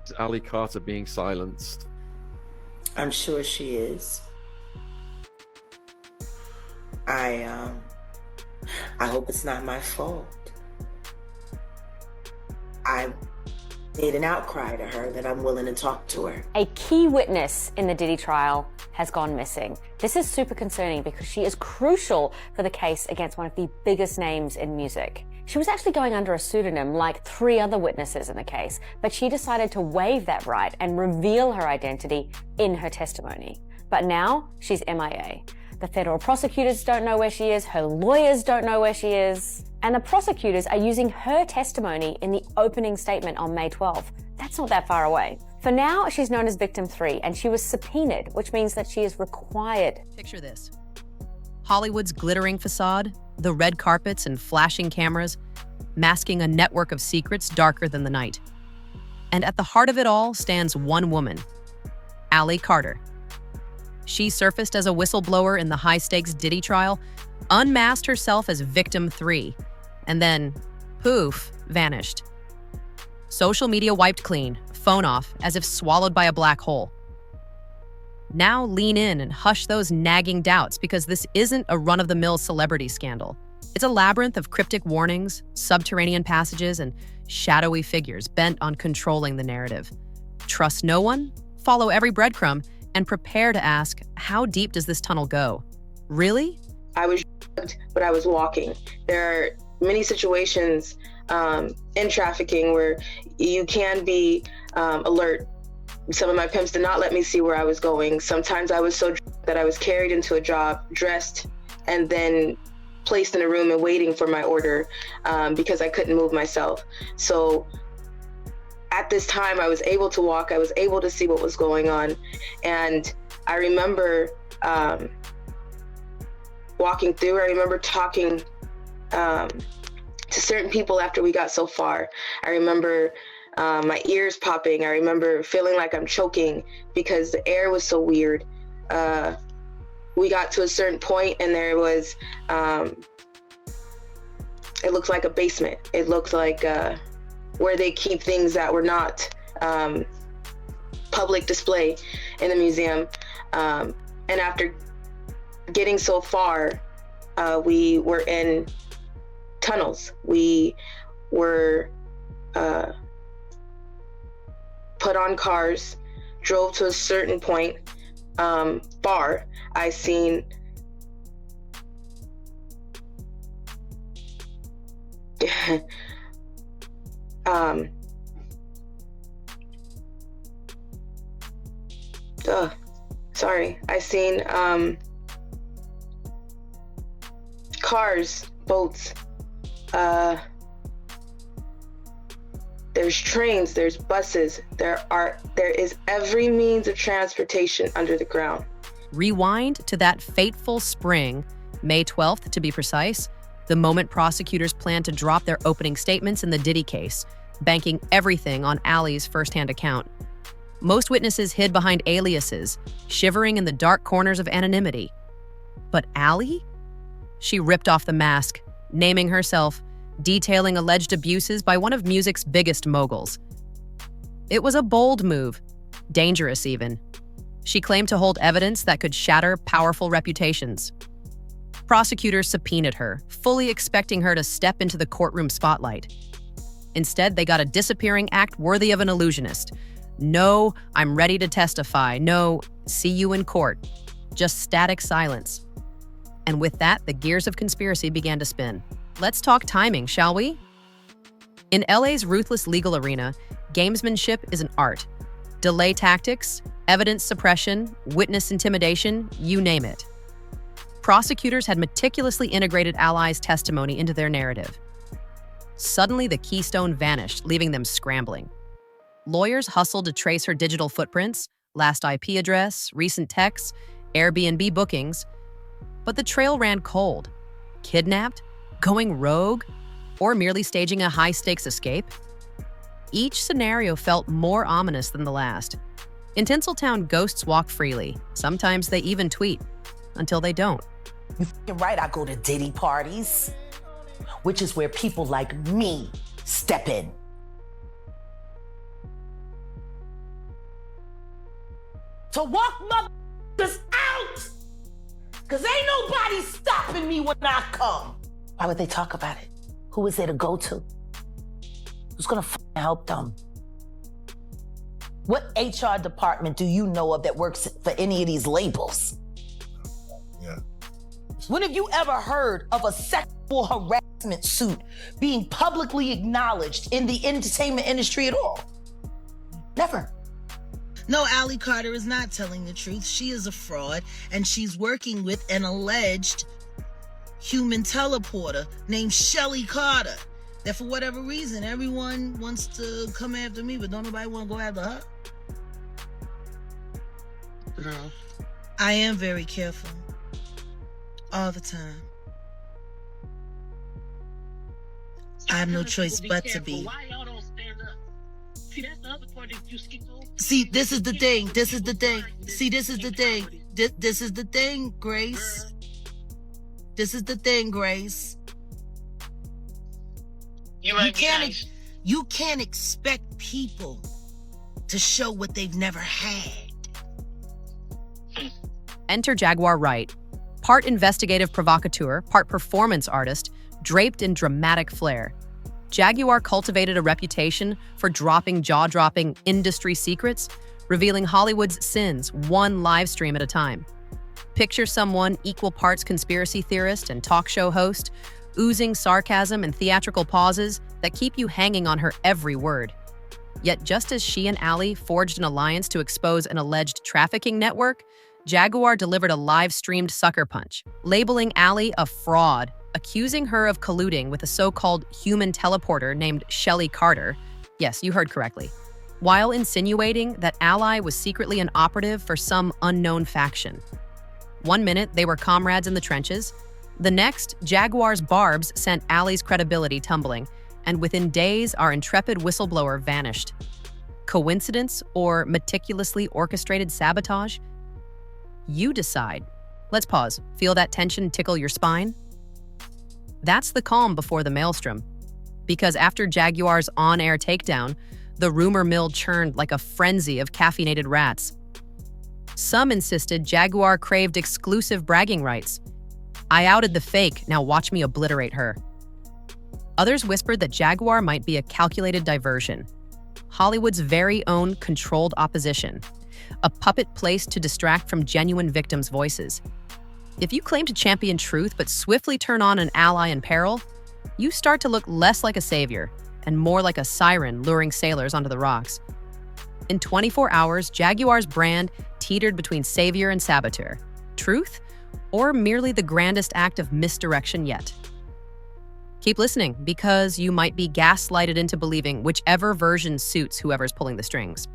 Is Ali Carter being silenced? I'm sure she is. I hope it's not my fault. I made an outcry to her that I'm willing to talk to her. A key witness in the Diddy trial has gone missing. This is super concerning because she is crucial for the case against one of the biggest names in music. She was actually going under a pseudonym like 3 other witnesses in the case, but she decided to waive that right and reveal her identity in her testimony. But now she's MIA. The federal prosecutors don't know where she is, her lawyers don't know where she is, and the prosecutors are using her testimony in the opening statement on May 12th. That's not that far away. For now, she's known as Victim 3, and she was subpoenaed, which means that she is required. Picture this. Hollywood's glittering facade, the red carpets and flashing cameras, masking a network of secrets darker than the night. And at the heart of it all stands one woman, Ali Carter. She surfaced as a whistleblower in the high-stakes Diddy trial, unmasked herself as Victim 3, and then, poof, vanished. Social media wiped clean, phone off, as if swallowed by a black hole. Now lean in and hush those nagging doubts, because this isn't a run-of-the-mill celebrity scandal. It's a labyrinth of cryptic warnings, subterranean passages, and shadowy figures bent on controlling the narrative. Trust no one, follow every breadcrumb, and prepare to ask, how deep does this tunnel go? Really? I was but I was walking. There are many situations in trafficking where you can be alert. Some of my pimps did not let me see where I was going. Sometimes I was so drunk that I was carried into a job, dressed, and then placed in a room and waiting for my order because I couldn't move myself. So at this time, I was able to walk. I was able to see what was going on. And I remember walking through. I remember talking to certain people after we got so far. I remember my ears popping. I remember feeling like I'm choking because the air was so weird. We got to a certain point and there was, it looked like a basement. It looked like where they keep things that were not public display in the museum. And after getting so far, we were in tunnels. We were put on cars, drove to a certain point, far. I seen I seen cars, boats, there's trains, there's buses, there is every means of transportation under the ground. Rewind to that fateful spring, May 12th to be precise, the moment prosecutors planned to drop their opening statements in the Diddy case, banking everything on Ali's firsthand account. Most witnesses hid behind aliases, shivering in the dark corners of anonymity. But Ali? She ripped off the mask, naming herself, detailing alleged abuses by one of music's biggest moguls. It was a bold move, dangerous even. She claimed to hold evidence that could shatter powerful reputations. Prosecutors subpoenaed her, fully expecting her to step into the courtroom spotlight. Instead, they got a disappearing act worthy of an illusionist. No, I'm ready to testify. No, see you in court. Just static silence. And with that, the gears of conspiracy began to spin. Let's talk timing, shall we? In LA's ruthless legal arena, gamesmanship is an art. Delay tactics, evidence suppression, witness intimidation, you name it. Prosecutors had meticulously integrated Ali's testimony into their narrative. Suddenly, the keystone vanished, leaving them scrambling. Lawyers hustled to trace her digital footprints, last IP address, recent texts, Airbnb bookings, but the trail ran cold. Kidnapped? Going rogue? Or merely staging a high-stakes escape? Each scenario felt more ominous than the last. In Tinseltown, ghosts walk freely. Sometimes they even tweet, until they don't. You're right, I go to Diddy parties, which is where people like me step in. to walk motherfuckers out. Cause ain't nobody stopping me when I come. Why would they talk about it? Who is there to go to? Who's gonna help them? What HR department do you know of that works for any of these labels? Yeah. When have you ever heard of a sexual harassment suit being publicly acknowledged in the entertainment industry at all? Never. No, Allie Carter is not telling the truth. She is a fraud, and she's working with an alleged human teleporter named Shelly Carter. That for whatever reason, everyone wants to come after me, but don't nobody want to go after her. No. I am very careful. All the time. I have no choice but to be. Why y'all don't stand up? See, that's the other part that you skip over. See, this is the thing. This is the thing. See, this is the thing. This is the thing, Grace. This is the thing, Grace. You can't expect people to show what they've never had. Enter Jaguar Wright, part investigative provocateur, part performance artist, draped in dramatic flair. Jaguar cultivated a reputation for dropping jaw-dropping industry secrets, revealing Hollywood's sins one live stream at a time. Picture someone equal parts conspiracy theorist and talk show host, oozing sarcasm and theatrical pauses that keep you hanging on her every word. Yet just as she and Allie forged an alliance to expose an alleged trafficking network, Jaguar delivered a live-streamed sucker punch, labeling Allie a fraud, accusing her of colluding with a so-called human teleporter named Shelly Carter. Yes, you heard correctly. While insinuating that Ally was secretly an operative for some unknown faction. One minute, they were comrades in the trenches. The next, Jaguar's barbs sent Allie's credibility tumbling, and within days, our intrepid whistleblower vanished. Coincidence or meticulously orchestrated sabotage? You decide. Let's pause. Feel that tension tickle your spine? That's the calm before the maelstrom. Because after Jaguar's on-air takedown, the rumor mill churned like a frenzy of caffeinated rats. Some insisted Jaguar craved exclusive bragging rights. I outed the fake, now watch me obliterate her. Others whispered that Jaguar might be a calculated diversion. Hollywood's very own controlled opposition. A puppet placed to distract from genuine victims' voices. If you claim to champion truth but swiftly turn on an ally in peril, you start to look less like a savior and more like a siren luring sailors onto the rocks. In 24 hours, Jaguar's brand teetered between savior and saboteur. Truth, or merely the grandest act of misdirection yet? Keep listening, because you might be gaslighted into believing whichever version suits whoever's pulling the strings.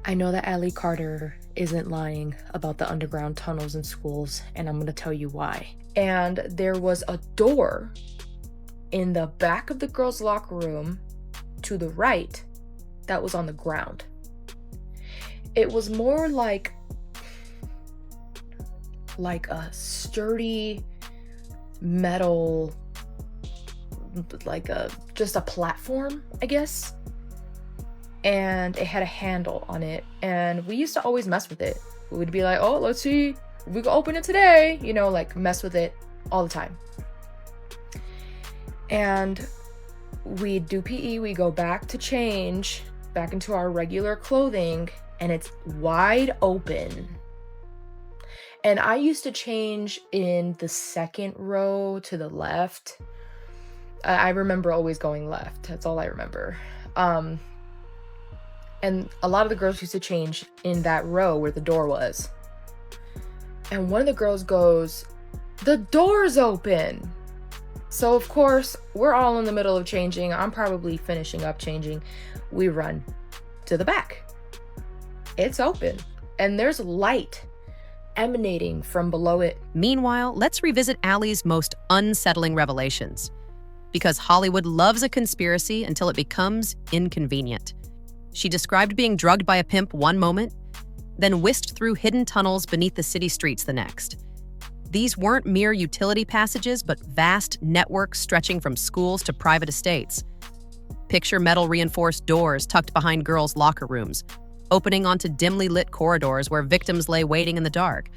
I know that Allie Carter isn't lying about the underground tunnels in schools, and I'm going to tell you why. And there was a door in the back of the girls' locker room to the right that was on the ground. It was more like a sturdy metal, just a platform, I guess. And it had a handle on it, and we used to always mess with it. We would be like, oh, let's see if we can open it today, like mess with it all the time. And we'd do PE, we go back to change, back into our regular clothing, and it's wide open. And I used to change in the second row to the left. I remember always going left, that's all I remember. And a lot of the girls used to change in that row where the door was. And one of the girls goes, "The door's open." So of course, we're all in the middle of changing. I'm probably finishing up changing. We run to the back. It's open. And there's light emanating from below it. Meanwhile, let's revisit Allie's most unsettling revelations. Because Hollywood loves a conspiracy until it becomes inconvenient. She described being drugged by a pimp one moment, then whisked through hidden tunnels beneath the city streets the next. These weren't mere utility passages, but vast networks stretching from schools to private estates. Picture metal-reinforced doors tucked behind girls' locker rooms, opening onto dimly lit corridors where victims lay waiting in the dark.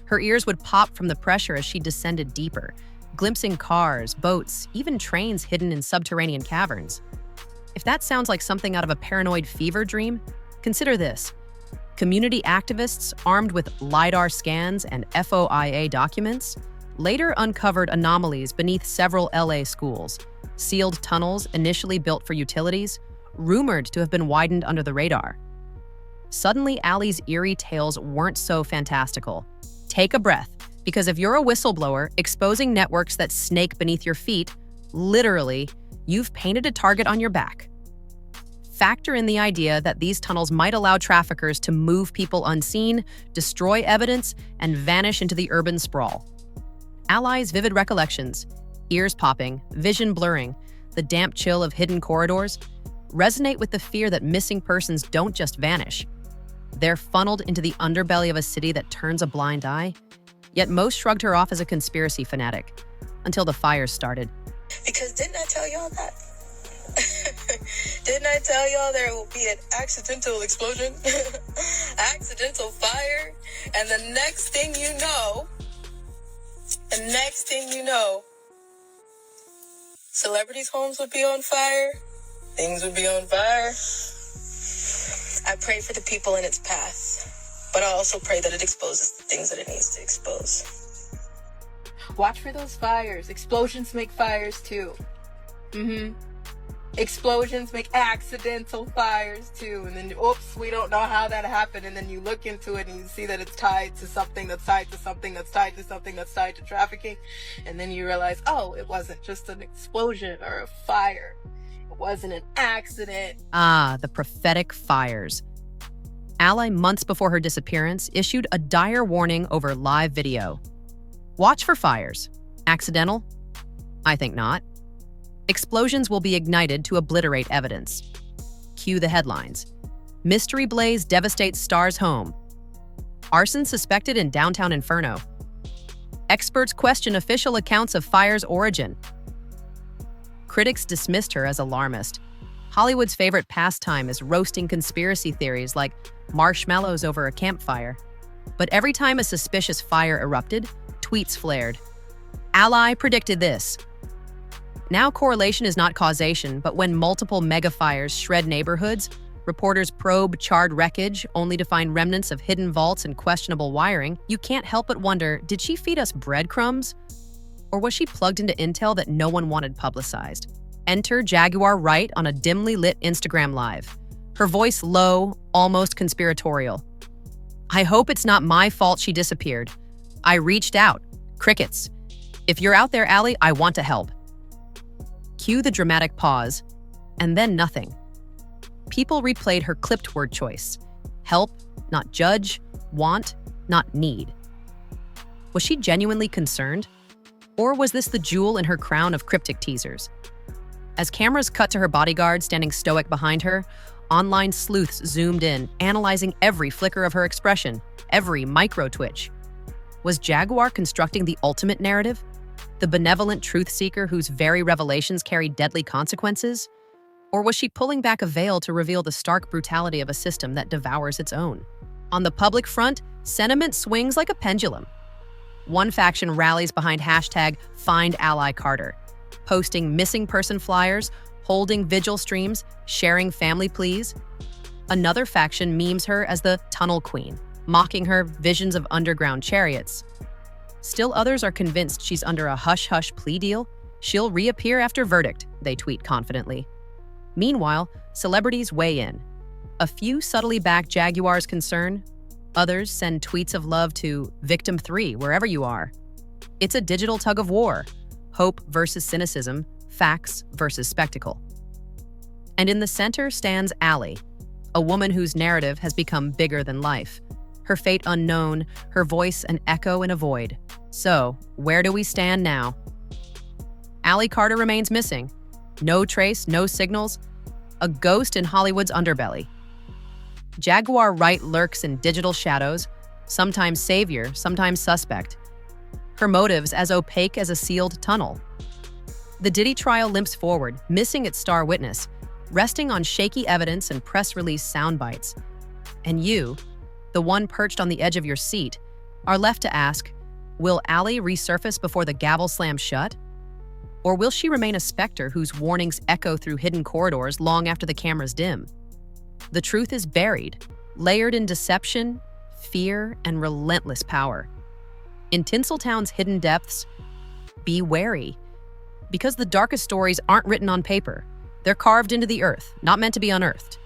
Her ears would pop from the pressure as she descended deeper, glimpsing cars, boats, even trains hidden in subterranean caverns. If that sounds like something out of a paranoid fever dream, consider this. Community activists, armed with LiDAR scans and FOIA documents, later uncovered anomalies beneath several LA schools, sealed tunnels initially built for utilities, rumored to have been widened under the radar. Suddenly, Allie's eerie tales weren't so fantastical. Take a breath, because if you're a whistleblower exposing networks that snake beneath your feet, literally, you've painted a target on your back. Factor in the idea that these tunnels might allow traffickers to move people unseen, destroy evidence, and vanish into the urban sprawl. Allie's vivid recollections, ears popping, vision blurring, the damp chill of hidden corridors, resonate with the fear that missing persons don't just vanish. They're funneled into the underbelly of a city that turns a blind eye. Yet most shrugged her off as a conspiracy fanatic, until the fires started. Because didn't I tell y'all that? Didn't I tell y'all there will be an accidental explosion? Accidental fire? And the next thing you know, celebrities' homes would be on fire. Things would be on fire. I pray for the people in its path, but I also pray that it exposes the things that it needs to expose. Watch for those fires. Explosions make fires too. Explosions make accidental fires too. And then, oops, we don't know how that happened. And then you look into it and you see that it's tied to something that's tied to something that's tied to something that's tied to trafficking. And then you realize, oh, it wasn't just an explosion or a fire. It wasn't an accident. Ah, the prophetic fires. Ally, months before her disappearance, issued a dire warning over live video. Watch for fires. Accidental? I think not. Explosions will be ignited to obliterate evidence. Cue the headlines. Mystery blaze devastates star's home. Arson suspected in downtown Inferno. Experts question official accounts of fire's origin. Critics dismissed her as alarmist. Hollywood's favorite pastime is roasting conspiracy theories like marshmallows over a campfire. But every time a suspicious fire erupted, tweets flared. Ally predicted this. Now correlation is not causation, but when multiple megafires shred neighborhoods, reporters probe charred wreckage only to find remnants of hidden vaults and questionable wiring, you can't help but wonder, did she feed us breadcrumbs? Or was she plugged into intel that no one wanted publicized? Enter Jaguar Wright on a dimly lit Instagram Live. Her voice low, almost conspiratorial. I hope it's not my fault she disappeared. I reached out. Crickets. If you're out there, Allie, I want to help. Cue the dramatic pause, and then nothing. People replayed her clipped word choice. Help, not judge. Want, not need. Was she genuinely concerned? Or was this the jewel in her crown of cryptic teasers? As cameras cut to her bodyguard standing stoic behind her, online sleuths zoomed in, analyzing every flicker of her expression, every micro-twitch. Was Jaguar constructing the ultimate narrative? The benevolent truth seeker whose very revelations carried deadly consequences? Or was she pulling back a veil to reveal the stark brutality of a system that devours its own? On the public front, sentiment swings like a pendulum. One faction rallies behind hashtag #FindAllyCarter, posting missing person flyers, holding vigil streams, sharing family pleas. Another faction memes her as the Tunnel Queen, mocking her visions of underground chariots. Still others are convinced she's under a hush-hush plea deal. She'll reappear after verdict, they tweet confidently. Meanwhile, celebrities weigh in. A few subtly back Jaguar's concern. Others send tweets of love to Victim 3, wherever you are. It's a digital tug of war. Hope versus cynicism, facts versus spectacle. And in the center stands Allie, a woman whose narrative has become bigger than life. Her fate unknown, her voice an echo in a void. So, where do we stand now? Allie Carter remains missing. No trace, no signals. A ghost in Hollywood's underbelly. Jaguar Wright lurks in digital shadows, sometimes savior, sometimes suspect. Her motives as opaque as a sealed tunnel. The Diddy trial limps forward, missing its star witness, resting on shaky evidence and press release sound bites. And you, the one perched on the edge of your seat, are left to ask, will Allie resurface before the gavel slams shut? Or will she remain a specter whose warnings echo through hidden corridors long after the cameras dim? The truth is buried, layered in deception, fear, and relentless power. In Tinseltown's hidden depths, be wary. Because the darkest stories aren't written on paper. They're carved into the earth, not meant to be unearthed.